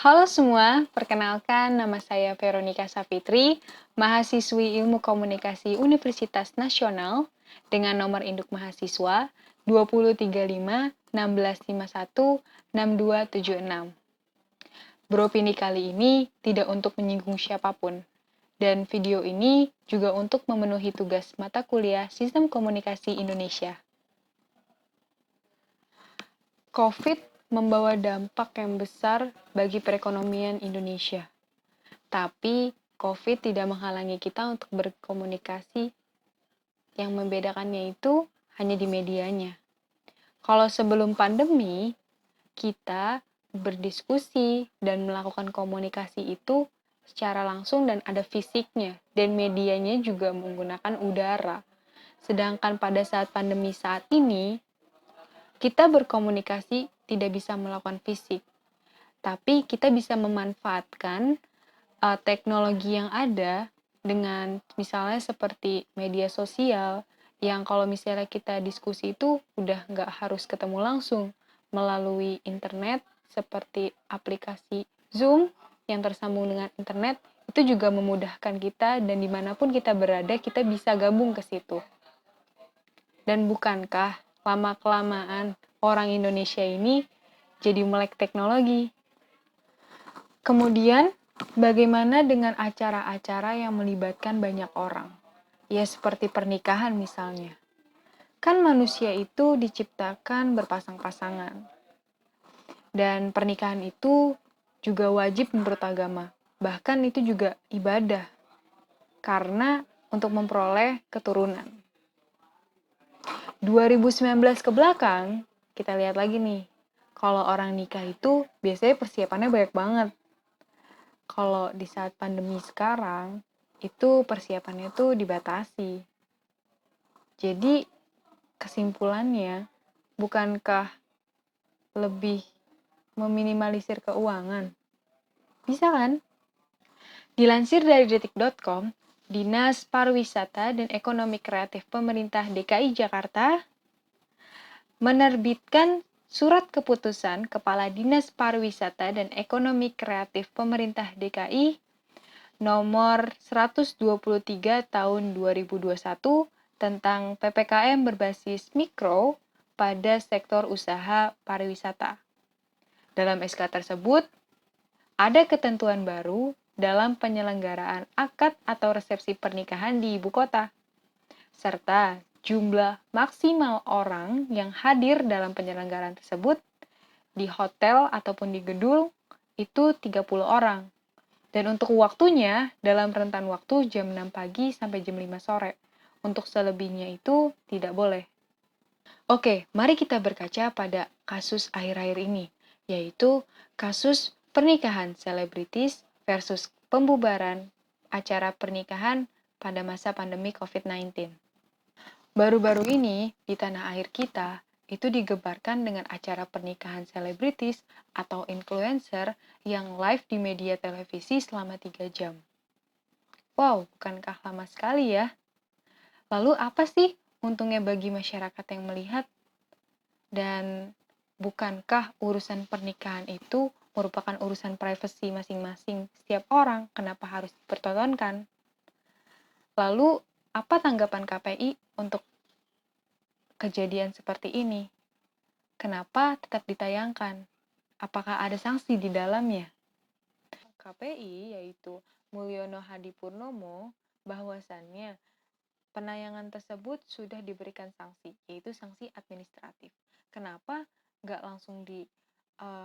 Halo semua, perkenalkan nama saya Veronica Sapitri, mahasiswi Ilmu Komunikasi Universitas Nasional dengan nomor induk mahasiswa 2035 1651 6276. Beropini kali ini tidak untuk menyinggung siapapun, dan video ini juga untuk memenuhi tugas mata kuliah Sistem Komunikasi Indonesia. COVID membawa dampak yang besar bagi perekonomian Indonesia. Tapi COVID tidak menghalangi kita untuk berkomunikasi. Yang membedakannya itu hanya di medianya. Kalau sebelum pandemi, kita berdiskusi dan melakukan komunikasi itu secara langsung dan ada fisiknya, dan medianya juga menggunakan udara. Sedangkan pada saat pandemi saat ini, kita berkomunikasi tidak bisa melakukan fisik, tapi kita bisa memanfaatkan teknologi yang ada dengan misalnya seperti media sosial yang kalau misalnya kita diskusi itu udah nggak harus ketemu langsung melalui internet seperti aplikasi Zoom yang tersambung dengan internet itu juga memudahkan kita dan dimanapun kita berada kita bisa gabung ke situ. Dan bukankah lama-kelamaan orang Indonesia ini jadi melek teknologi? Kemudian, bagaimana dengan acara-acara yang melibatkan banyak orang? Ya, seperti pernikahan misalnya. Kan manusia itu diciptakan berpasang-pasangan. Dan pernikahan itu juga wajib menurut agama. Bahkan itu juga ibadah. Karena untuk memperoleh keturunan. 2019 ke belakang, kita lihat lagi nih. Kalau orang nikah itu biasanya persiapannya banyak banget. Kalau di saat pandemi sekarang, itu persiapannya tuh dibatasi. Jadi, kesimpulannya, bukankah lebih meminimalisir keuangan? Bisa kan? Dilansir dari detik.com, Dinas Pariwisata dan Ekonomi Kreatif Pemerintah DKI Jakarta menerbitkan Surat Keputusan Kepala Dinas Pariwisata dan Ekonomi Kreatif Pemerintah DKI nomor 123 tahun 2021 tentang PPKM berbasis mikro pada sektor usaha pariwisata. Dalam SK tersebut, ada ketentuan baru dalam penyelenggaraan akad atau resepsi pernikahan di ibu kota, serta jumlah maksimal orang yang hadir dalam penyelenggaraan tersebut di hotel ataupun di gedung itu 30 orang. Dan untuk waktunya, dalam rentan waktu jam 6 pagi sampai jam 5 sore. Untuk selebihnya itu tidak boleh. Oke, mari kita berkaca pada kasus akhir-akhir ini, yaitu kasus pernikahan selebritis versus pembubaran acara pernikahan pada masa pandemi COVID-19. Baru-baru ini, di tanah air kita, itu digebarkan dengan acara pernikahan selebritis atau influencer yang live di media televisi selama 3 jam. Wow, bukankah lama sekali ya? Lalu apa sih untungnya bagi masyarakat yang melihat? Dan bukankah urusan pernikahan itu merupakan urusan privasi masing-masing setiap orang? Kenapa harus dipertontonkan? Lalu, apa tanggapan KPI untuk kejadian seperti ini? Kenapa tetap ditayangkan? Apakah ada sanksi di dalamnya? KPI, yaitu Mulyono Hadipurnomo, bahwasannya penayangan tersebut sudah diberikan sanksi, yaitu sanksi administratif. Kenapa nggak langsung dimatikan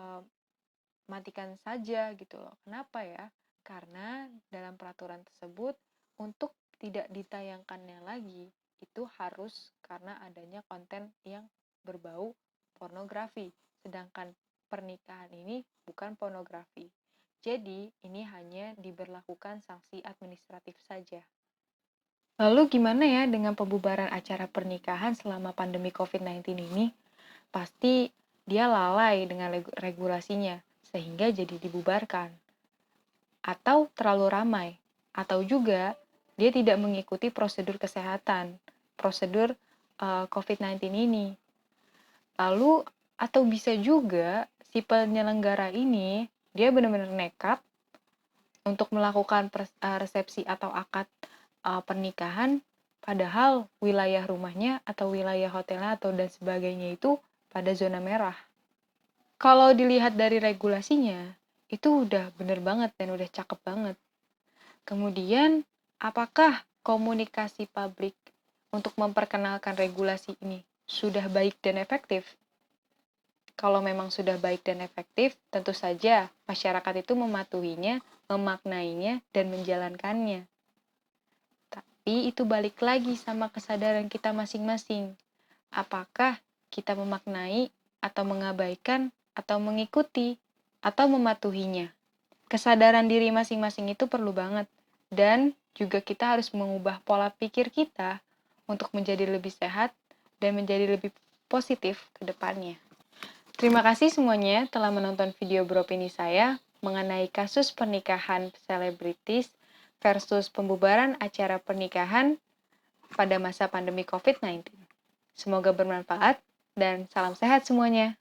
saja gitu loh? Kenapa ya? Karena dalam peraturan tersebut, untuk tidak ditayangkannya lagi, itu harus karena adanya konten yang berbau pornografi. Sedangkan pernikahan ini bukan pornografi. Jadi, ini hanya diberlakukan sanksi administratif saja. Lalu gimana ya dengan pembubaran acara pernikahan selama pandemi COVID-19 ini? Pasti dia lalai dengan regulasinya, sehingga jadi dibubarkan. Atau terlalu ramai, atau juga dia tidak mengikuti prosedur kesehatan, prosedur COVID-19 ini. Lalu, atau bisa juga si penyelenggara ini Dia benar-benar nekat untuk melakukan resepsi atau akad pernikahan, padahal wilayah rumahnya atau wilayah hotelnya atau dan sebagainya itu pada zona merah. Kalau dilihat dari regulasinya, itu udah bener banget dan udah cakep banget. Kemudian, apakah komunikasi publik untuk memperkenalkan regulasi ini sudah baik dan efektif? Kalau memang sudah baik dan efektif, tentu saja masyarakat itu mematuhinya, memaknainya, dan menjalankannya. Tapi itu balik lagi sama kesadaran kita masing-masing. Apakah kita memaknai atau mengabaikan atau mengikuti atau mematuhinya? Kesadaran diri masing-masing itu perlu banget. Dan juga kita harus mengubah pola pikir kita untuk menjadi lebih sehat dan menjadi lebih positif ke depannya. Terima kasih semuanya telah menonton video beropini saya mengenai kasus pernikahan selebritis versus pembubaran acara pernikahan pada masa pandemi COVID-19. Semoga bermanfaat dan salam sehat semuanya.